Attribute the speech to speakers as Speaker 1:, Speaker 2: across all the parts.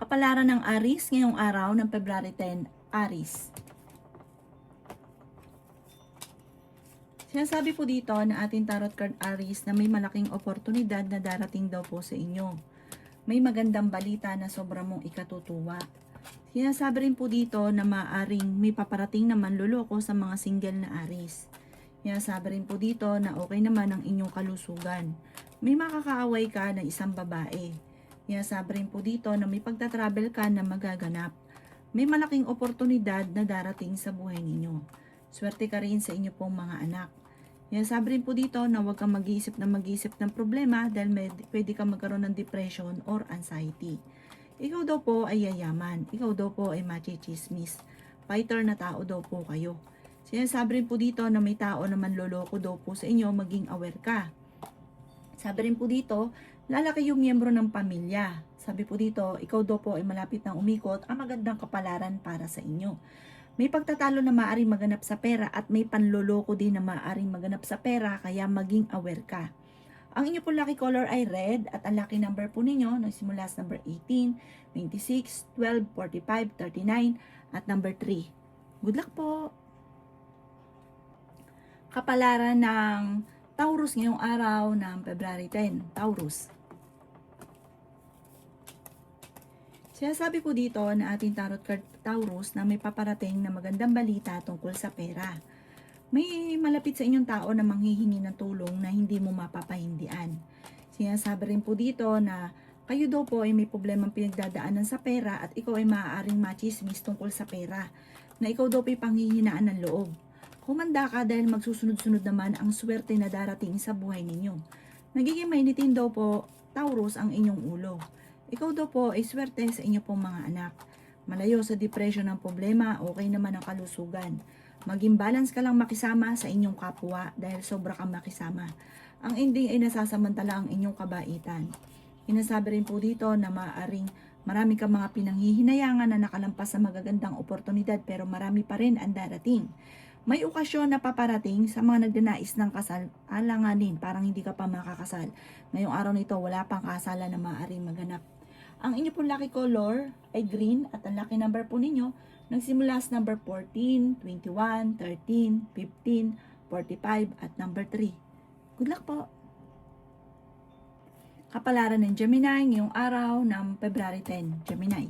Speaker 1: Kapalaran ng Aries ngayong araw ng February 10, Aries. Sinasabi po dito na ating tarot card Aries na may malaking oportunidad na darating daw po sa inyo. May magandang balita na sobrang mong ikatutuwa. Sinasabi rin po dito na maaaring may paparating na manloloko sa mga single na Aries. Sinasabi rin po dito na okay naman ang inyong kalusugan. May makakaaway ka na isang babae. Sinasabi rin po dito na may pagtatravel ka na magaganap. May malaking oportunidad na darating sa buhay ninyo. Swerte ka rin sa inyo pong mga anak. Sinasabi rin po dito na huwag kang mag-iisip ng problema dahil pwede kang magkaroon ng depression or anxiety. Ikaw daw po ay yayaman. Ikaw daw po ay machichismis. Fighter na tao daw po kayo. Sinasabi rin po dito na may tao na manloloko daw po sa inyo, maging aware ka. Sabi rin po dito, lalaki yung miyembro ng pamilya. Sabi po dito, ikaw daw po ay malapit ng umikot ang magandang kapalaran para sa inyo. May pagtatalo na maaaring maganap sa pera at may panloloko din na maaaring maganap sa pera, kaya maging aware ka. Ang inyo po lucky color ay red at ang lucky number po ninyo nagsimula sa number 18, 26, 12, 45, 39 at number 3. Good luck po! Kapalaran ng Taurus ngayong araw ng February 10, Taurus. Sinasabi po dito na ating tarot card Taurus na may paparating na magandang balita tungkol sa pera. May malapit sa inyong tao na manghihingi ng tulong na hindi mo mapapahindian. Sinasabi rin po dito na kayo daw po ay may problemang pinagdadaanan sa pera at ikaw ay maaaring machismis tungkol sa pera, na ikaw daw po ay panghihinaan ng loob. Humanda ka dahil magsusunod-sunod naman ang swerte na darating sa buhay ninyo. Nagiging mainitin daw po, Taurus, ang inyong ulo. Ikaw daw po ay swerte sa inyo pong mga anak. Malayo sa depression ng problema, okay naman ang kalusugan. Maging balance ka lang makisama sa inyong kapwa dahil sobra kang makisama. Ang ending ay nasasamantala ang inyong kabaitan. Sinasabi rin po dito na maaaring marami kang mga pinanghihinayangan na nakalampas sa magagandang oportunidad pero marami pa rin ang darating. May okasyon na paparating sa mga nagdanais ng kasal, alanganin, parang hindi ka pa makakasal. Ngayong araw nito, wala pang kasalan na maaaring maganap. Ang inyo pong lucky color ay green at ang lucky number po ninyo nagsimula sa number 14, 21, 13, 15, 45 at number 3. Good luck po! Kapalaran ng Gemini ngayong araw ng February 10, Gemini.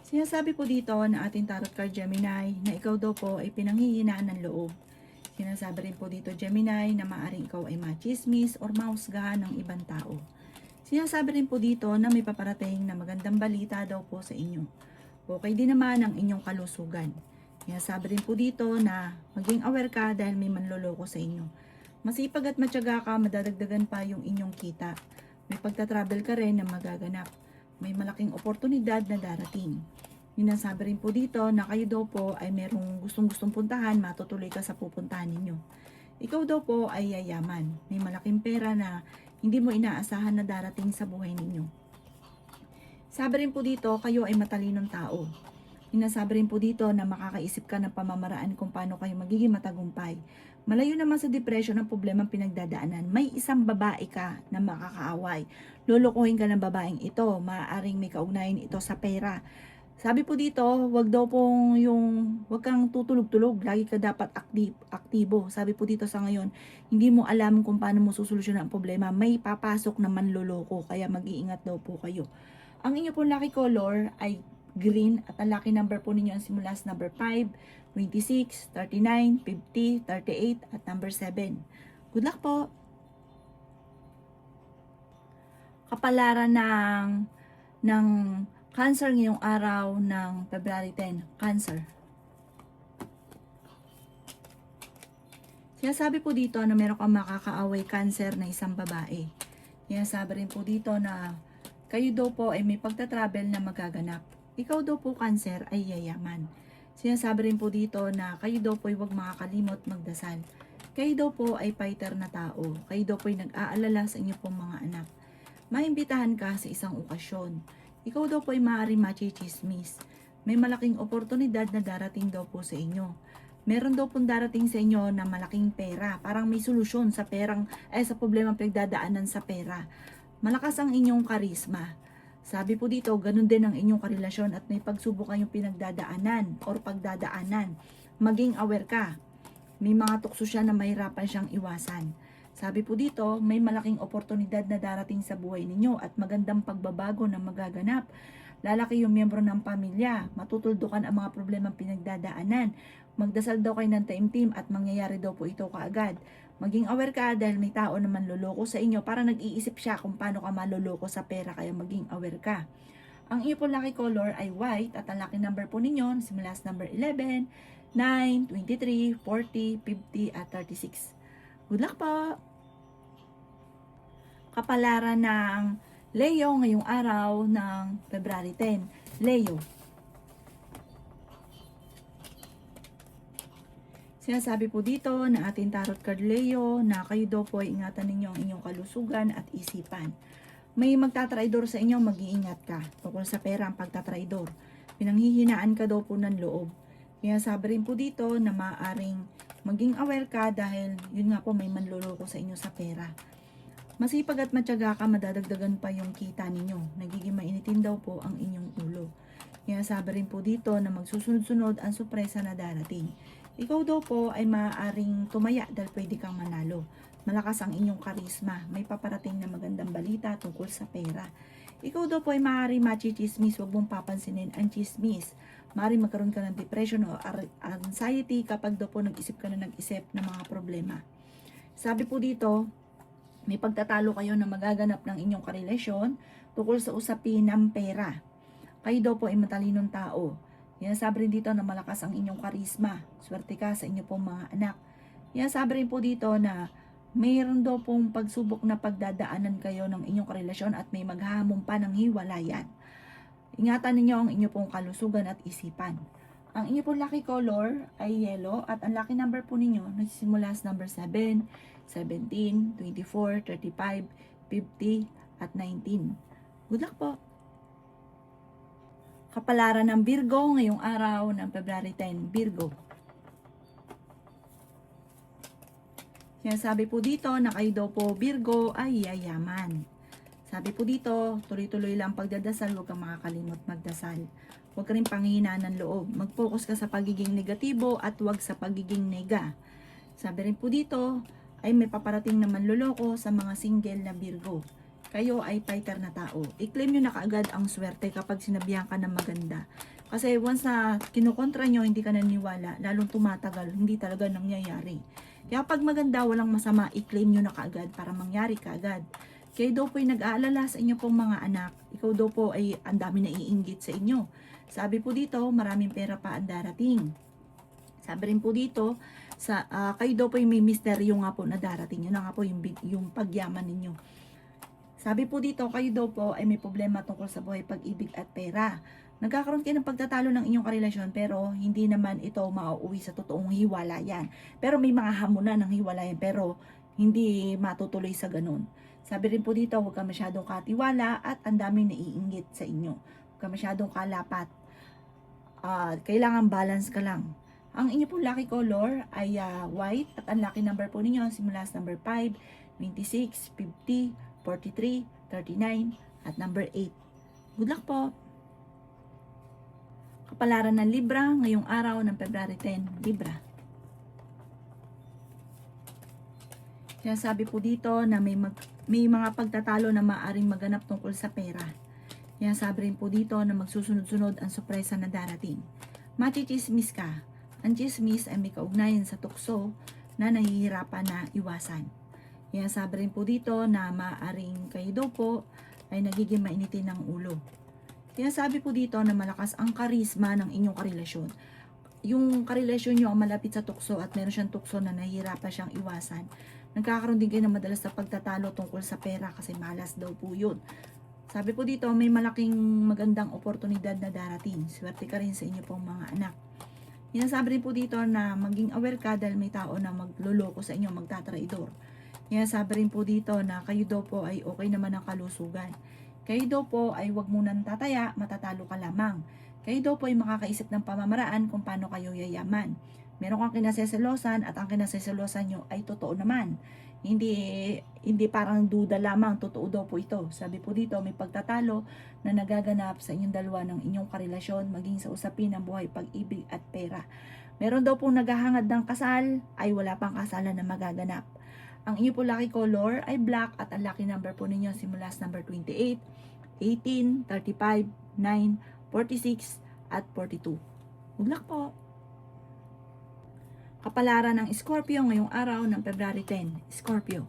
Speaker 1: Sinasabi po dito na ating tarot card Gemini na ikaw daw po ay pinanghihinaan ng loob. Sinasabi rin po dito Gemini na maaaring ikaw ay machismis or mahusgahan ng ibang tao. Sinasabi rin po dito na may paparating na magandang balita daw po sa inyo. Okay din naman ang inyong kalusugan. Sinasabi rin po dito na maging aware ka dahil may manloloko sa inyo. Masipag at matyaga ka, madadagdagan pa yung inyong kita. May pagtatravel ka rin na magaganap. May malaking oportunidad na darating. Sinasabi rin po dito na kayo daw po ay merong gustong-gustong puntahan, matutuloy ka sa pupuntahan ninyo. Ikaw daw po ay yayaman. May malaking pera na hindi mo inaasahan na darating sa buhay ninyo. Sabi rin po dito, kayo ay matalinong tao. Sinasabi rin po dito na makakaisip ka ng pamamaraan kung paano kayo magiging matagumpay. Malayo naman sa depression ang problemang pinagdadaanan. May isang babae ka na makakaaway. Lulukuhin ka ng babaeng ito. Maaaring may kaugnayan ito sa pera. Sabi po dito, wag kang tutulog-tulog, lagi ka dapat aktibo. Sabi po dito sa ngayon, hindi mo alam kung paano mo susolusyonan ang problema, may papasok na manloloko, kaya mag-iingat daw po kayo. Ang inyo pong lucky color ay green at ang lucky number po ninyo ang simula sa number 5, 26, 39, 50, 38 at number 7. Good luck po! Kapalaran ng Cancer ngayong araw ng February 10. Cancer. Sinasabi po dito na meron kang makakaaway Cancer na isang babae. Sinasabi rin po dito na kayo daw po ay may pagtatravel na magaganap. Ikaw daw po Cancer ay yayaman. Sinasabi rin po dito na kayo daw po ay huwag makakalimot magdasal. Kayo daw po ay fighter na tao. Kayo daw po ay nag-aalala sa inyo pong mga anak. Maimbitahan ka sa isang okasyon. Ikaw daw po ay maaaring machichismis. May malaking oportunidad na darating daw po sa inyo. Meron daw pong darating sa inyo na malaking pera. Parang may solusyon sa sa problemang pinagdadaanan sa pera. Malakas ang inyong karisma. Sabi po dito, ganun din ang inyong karelasyon at may pagsubok kayong pinagdadaanan or pagdadaanan. Maging aware ka. May mga tukso siya na mahirapan siyang iwasan. Sabi po dito, may malaking oportunidad na darating sa buhay ninyo at magandang pagbabago na magaganap. Lalaki yung miyembro ng pamilya, matutuldukan ang mga problemang pinagdadaanan. Magdasal daw kayo ng taimtim at mangyayari daw po ito kaagad. Maging aware ka dahil may tao na manloloko sa inyo para nag-iisip siya kung paano ka maloloko sa pera, kaya maging aware ka. Ang iyo po lucky color ay white at ang lucky number po ninyo simula sa number 11, 9, 23, 40, 50 at 36. Good luck po! Kapalaran ng Leo ngayong araw ng February 10. Leo. Sinasabi po dito na ating tarot card Leo na kayo daw po ay ingatan ninyo ang inyong kalusugan at isipan. May magtatraidor sa inyo, mag-iingat ka. Tungkol sa pera ang pagtatraidor. Pinanghihinaan ka daw po ng loob. Kaya sabi rin po dito na maaaring maging aware ka dahil yun nga po may manloloko sa inyo sa pera. Masipag at matyaga ka, madadagdagan pa yung kita ninyo. Nagiging mainitin daw po ang inyong ulo. Kaya sabi rin po dito na magsusunod-sunod ang sorpresa na darating. Ikaw daw po ay maaaring tumaya dahil pwede kang manalo. Malakas ang inyong karisma. May paparating na magandang balita tungkol sa pera. Ikaw daw po ay maaaring machichismis. Huwag mong papansinin ang chismis. Maaaring magkaroon ka ng depression o anxiety kapag daw po nag-isip ka na nag-isip ng mga problema. Sabi po dito, may pagtatalo kayo na magaganap ng inyong karelasyon tungkol sa usapin ng pera. Kayo daw po ay matalinong tao. Yan sabi rin dito na malakas ang inyong karisma. Swerte ka sa inyo pong mga anak. Yan sabi rin po dito na mayroon daw pong pagsubok na pagdadaanan kayo ng inyong karelasyon at may maghahamon pa ng hiwalayan. Ingatan ninyo ang inyo pong kalusugan at isipan. Ang inyo pong lucky color ay yellow at ang lucky number po ninyo nagsisimula sa number 7, 17, 24, 35, 50 at 19. Good luck po! Kapalaran ng Virgo ngayong araw ng February 10. Virgo. Sinasabi po dito na kayo daw po Virgo ay yayaman. Sabi po dito, tuloy-tuloy lang pagdadasal, huwag kang makakalimot magdasal. Huwag ka rin panghihinaan ng loob. Mag-focus ka sa pagiging negatibo at huwag sa pagiging nega. Sabi rin po dito, ay may paparating na manloloko sa mga single na Virgo. Kayo ay fighter na tao. I-claim nyo na kaagad ang swerte kapag sinabihan ka ng maganda. Kasi once na kinukontra nyo, hindi ka naniwala, lalong tumatagal, hindi talaga nangyayari. Kaya pag maganda, walang masama, i-claim nyo na kaagad para mangyari kaagad. Kayo daw po ay nag-aalala sa inyo pong mga anak. Ikaw daw po ay ang dami na iinggit sa inyo. Sabi po dito, maraming pera pa ang darating. Sabi rin po dito, kayo daw po ay may misteryo nga po na darating. Yun na nga po yung pagyaman ninyo. Sabi po dito, kayo daw po ay may problema tungkol sa buhay, pag-ibig at pera. Nagkakaroon kayo ng pagtatalo ng inyong karelasyon pero hindi naman ito mauuwi sa totoong hiwalayan. Pero may mga hamunan ng hiwalayan pero hindi matutuloy sa ganun. Sabi rin po dito, huwag ka masyadong katiwala at ang daming naiinggit sa inyo. Huwag ka masyadong kalapat. Kailangan balance ka lang. Ang inyo pong lucky color ay white at ang lucky number po ninyo simula sa number 5, 26, 50, 43, 39, at number 8. Good luck po! Kapalaran ng Libra ngayong araw ng February 10, Libra. Sinasabi po dito na may mga pagtatalo na maaaring maganap tungkol sa pera. Sinasabi rin po dito na magsusunod-sunod ang sorpresa na darating. Machichismis ka. Ang chismis ay may kaugnayan sa tukso na nahihirapan na iwasan. Yan sabi rin po dito na maaaring kayo daw po ay nagiging mainitin ng ulo. Yan sabi po dito na malakas ang karisma ng inyong karelasyon. Yung karelasyon nyo ang malapit sa tukso at meron siyang tukso na nahihirapan siyang iwasan. Nagkakaroon din kayo ng madalas na pagtatalo tungkol sa pera kasi malas daw po yun. Sabi po dito may malaking magandang oportunidad na darating. Swerte ka rin sa inyo pong mga anak. Yan sabi rin po dito na maging aware ka dahil may tao na magloloko sa inyo, magtatraidor. Kaya sabi rin po dito na kayo daw po ay okay naman ang kalusugan. Kayo daw po ay huwag munang tataya, matatalo ka lamang. Kayo daw po ay makakaisip ng pamamaraan kung paano kayo yayaman. Meron kang kinaseselosan at ang kinaseselosan nyo ay totoo naman. Hindi hindi parang duda lamang, totoo daw po ito. Sabi po dito, may pagtatalo na nagaganap sa inyong dalawa ng inyong karelasyon, maging sa usapin ng buhay, pag-ibig at pera. Meron daw pong naghahangad ng kasal, ay wala pang kasalan na magaganap. Ang inyo po lucky color ay black at ang lucky number po ninyo simula sa number 28, 18, 35, 9, 46 at 42. Good luck po! Kapalaran ng Scorpio ngayong araw ng February 10. Scorpio.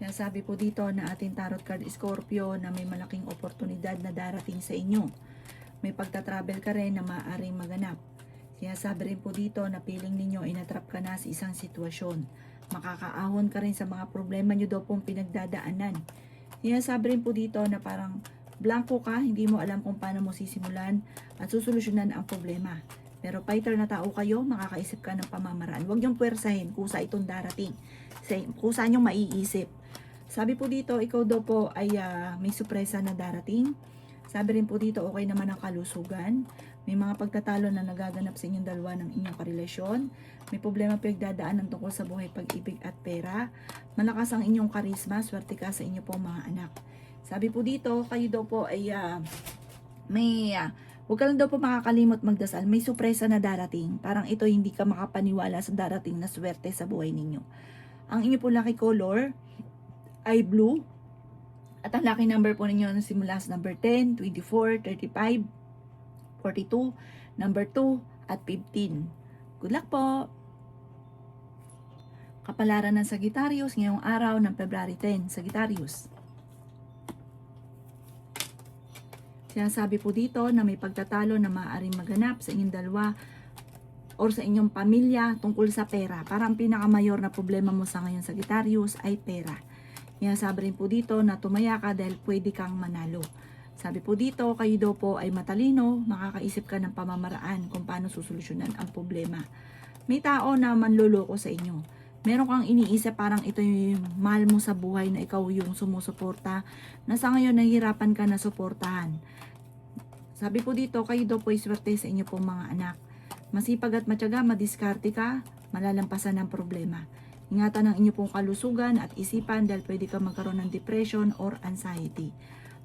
Speaker 1: Sinasabi po dito na ating tarot card Scorpio na may malaking oportunidad na darating sa inyo. May pagta-travel ka rin na maaaring maganap. Sinasabi rin po dito na feeling ninyo ay natrap ka na sa isang sitwasyon. Makakaahon ka rin sa mga problema nyo daw pong pinagdadaanan. Sinasabi rin po dito na parang blanco ka, hindi mo alam kung paano mo sisimulan at susolusyonan ang problema. Pero fighter na tao kayo, makakaisip ka ng pamamaraan. Huwag niyong puwersahin kusa itong darating. Kusa niyong maiisip. Sabi po dito, ikaw daw po ay may sorpresa na darating. Sabi rin po dito, okay naman ang kalusugan. May mga pagtatalo na nagaganap sa inyong dalawa ng inyong karelasyon. May problema pinagdadaanan tungkol sa buhay, pag-ibig at pera. Malakas ang inyong karisma, swerte ka sa inyo pong mga anak. Sabi po dito, kayo daw po ay huwag ka lang daw po makakalimot magdasal. May sorpresa na darating. Parang ito hindi ka makapaniwala sa darating na swerte sa buhay ninyo. Ang inyo po lucky color ay blue. At ang lucky number po ninyo simula sa number 10, 24, 35, 42, number 2, at 15. Good luck po! Kapalaran ng Sagittarius ngayong araw ng February 10. Sagittarius. Sinasabi po dito na may pagtatalo na maaaring maganap sa inyong dalawa or sa inyong pamilya tungkol sa pera. Parang pinakamayor na problema mo sa ngayon, Sagittarius, ay pera. Sinasabi rin po dito na tumaya ka dahil pwede kang manalo. Sabi po dito, kayo daw po ay matalino, makakaisip ka ng pamamaraan kung paano susolusyonan ang problema. May tao na manloloko sa inyo. Meron kang iniisip parang ito yung mahal mo sa buhay na ikaw yung sumusuporta, na sa ngayon nahihirapan ka na suportahan. Sabi po dito, kayo daw po ay swerte sa inyo pong mga anak. Masipag at matyaga, madiskarte ka, malalampasan ang problema. Ingatan ang inyo pong kalusugan at isipan dahil pwede ka magkaroon ng depression or anxiety.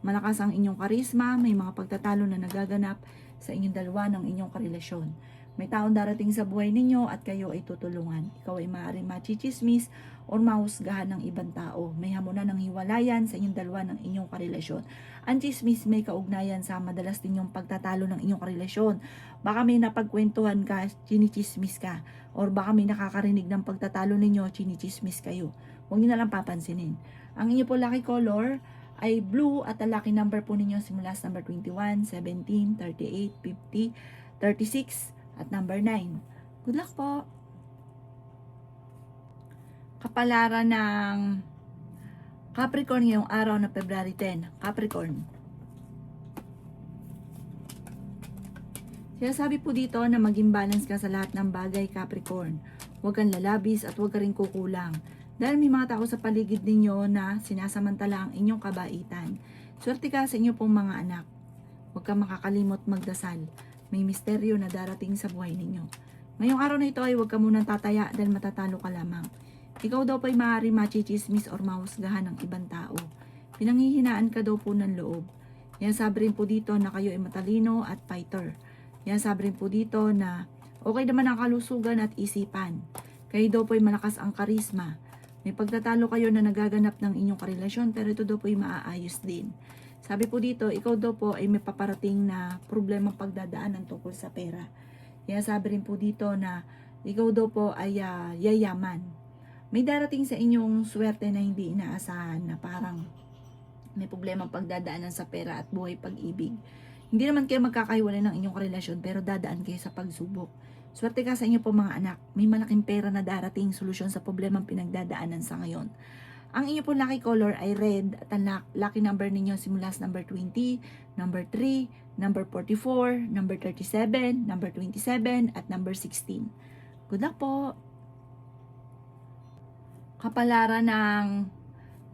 Speaker 1: Malakas ang inyong karisma, may mga pagtatalo na nagaganap sa inyong dalawa ng inyong karelasyon. May taong darating sa buhay ninyo at kayo ay tutulungan. Ikaw ay maaaring machichismis or mahusgahan ng ibang tao. May hamunan ng hiwalayan sa inyong dalawa ng inyong karelasyon. Ang chismis may kaugnayan sa madalas ninyong pagtatalo ng inyong karelasyon. Baka may napagkwentuhan ka, chinichismis ka. Or baka may nakakarinig ng pagtatalo ninyo, chinichismis kayo. Huwag niyo na lang papansinin. Ang inyo po lucky color ay blue at ang lucky number po ninyo simula sa number 21, 17, 38, 50, 36 at number 9. Good luck po! Kapalaran ng Capricorn ngayong araw na February 10. Capricorn. Sinasabi po dito na maging balance ka sa lahat ng bagay, Capricorn. Huwag kang lalabis at huwag ka rin kukulang. Dahil may mga tao sa paligid ninyo na sinasamantala ang inyong kabaitan. Swerte ka sa inyo pong mga anak. Huwag kang makakalimot magdasal. May misteryo na darating sa buhay ninyo. Ngayong araw na ito ay huwag ka munang tataya dahil matatalo ka lamang. Ikaw daw po ay maaari machichismis or mahusgahan ng ibang tao. Pinanghihinaan ka daw po ng loob. Yan sabi rin po dito na kayo ay matalino at fighter. Yan sabi rin po dito na okay naman ang kalusugan at isipan. Kayo daw po ay malakas ang karisma. May pagtatalo kayo na nagaganap ng inyong karelasyon pero ito daw po ay maaayos din. Sabi po dito, ikaw daw po ay may paparating na problema pagdadaanan tungkol sa pera. Yan sabi rin po dito na ikaw daw po ay yayaman. May darating sa inyong swerte na hindi inaasahan na parang may problema pagdadaanan sa pera at buhay pag-ibig. Hindi naman kayo magkakahiwalay ng inyong relasyon pero dadaan kayo sa pagsubok. Swerte ka sa inyo po mga anak. May malaking pera na darating solusyon sa problemang pinagdadaanan sa ngayon. Ang inyo po lucky color ay red at ang lucky number ninyo simula sa number 20, number 3, number 44, number 37, number 27 at number 16. Good luck po! Kapalaran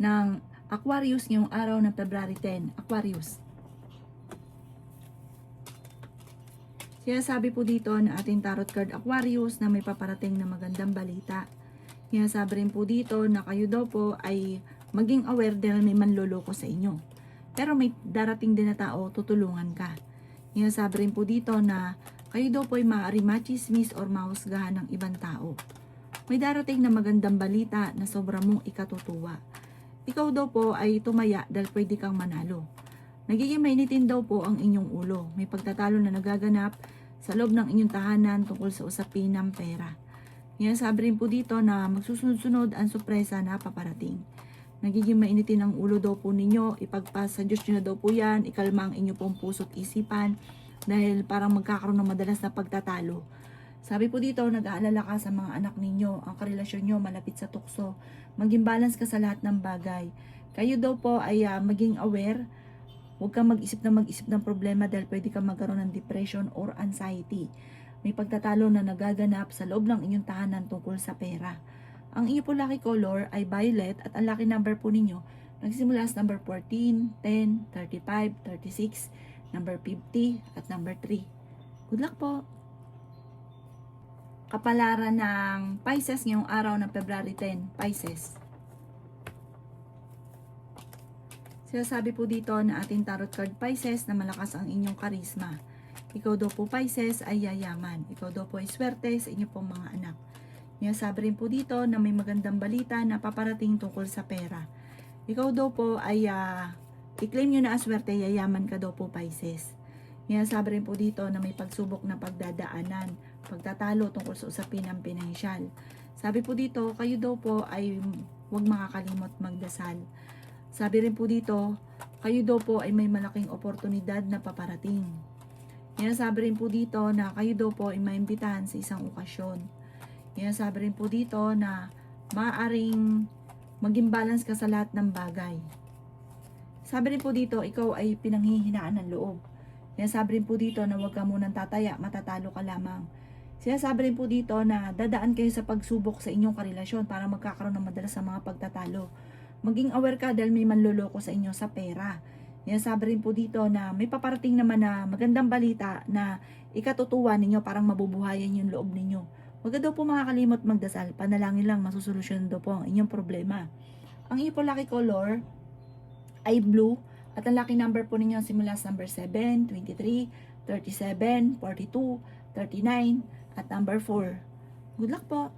Speaker 1: ng Aquarius ngayong araw ng February 10. Aquarius. Sinasabi po dito na ating tarot card Aquarius na may paparating na magandang balita. Sinasabi rin po dito na kayo daw po ay maging aware dahil may manloloko sa inyo. Pero may darating din na tao, tutulungan ka. Sinasabi rin po dito na kayo daw po ay maaari machismis or mahusgahan ng ibang tao. May darating na magandang balita na sobrang mong ikatutuwa. Ikaw daw po ay tumaya dahil pwede kang manalo. Nagiging mainitin daw po ang inyong ulo. May pagtatalo na nagaganap sa loob ng inyong tahanan tungkol sa usapin ng pera. Sabi rin po dito na magsusunod-sunod ang sorpresa na paparating. Nagiging mainitin ang ulo daw po ninyo. Ipagpas sa Diyos nyo na daw po yan. Ikalma ang inyong pong puso't isipan dahil parang magkakaroon ng madalas na pagtatalo. Sabi po dito, nag-aalala ka sa mga anak ninyo. Ang karelasyon nyo malapit sa tukso. Maging balance ka sa lahat ng bagay. Kayo daw po ay maging aware. Huwag kang mag-isip ng problema dahil pwede kang magkaroon ng depression or anxiety. May pagtatalo na nagaganap sa loob ng inyong tahanan tungkol sa pera. Ang inyo po lucky color ay violet at ang lucky number po ninyo nagsimula sa number 14, 10, 35, 36, number 50 at number 3. Good luck po! Kapalaran ng Pisces ngayong araw ng February 10, Pisces. Sinasabi po dito na ating tarot card Pisces na malakas ang inyong karisma. Ikaw daw po Pisces ay yayaman. Ikaw daw po ay swerte sa inyong pong mga anak. Sinasabi rin po dito na may magandang balita na paparating tungkol sa pera. Ikaw daw po ay i-claim nyo na aswerte, yayaman ka daw po Pisces. Sinasabi rin po dito na may pagsubok na pagdadaanan, pagtatalo tungkol sa usapin ng pinansyal. Sabi po dito, kayo daw po ay huwag makakalimot magdasal. Sabi rin po dito, kayo daw po ay may malaking oportunidad na paparating. Sabi rin po dito na kayo daw po ay maimbitahan sa isang okasyon. Sabi rin po dito na maaaring maging balance ka sa lahat ng bagay. Sabi rin po dito, ikaw ay pinanghihinaan ng loob. Sabi rin po dito na huwag ka munang tataya, matatalo ka lamang. Sinasabi rin po dito na dadaan kayo sa pagsubok sa inyong karelasyon para magkakaroon ng madalas sa mga pagtatalo. Maging aware ka dahil may manloloko sa inyo sa pera. Sabi rin po dito na may paparating naman na magandang balita na ikatutuwa ninyo, parang mabubuhayan yung loob ninyo. Huwag daw po makakalimot magdasal, panalangin lang, masusolusyon daw po ang inyong problema. Ang inyong po lucky color ay blue at ang lucky number po ninyo simula sa number 7, 23, 37, 42, 39 at number 4. Good luck po!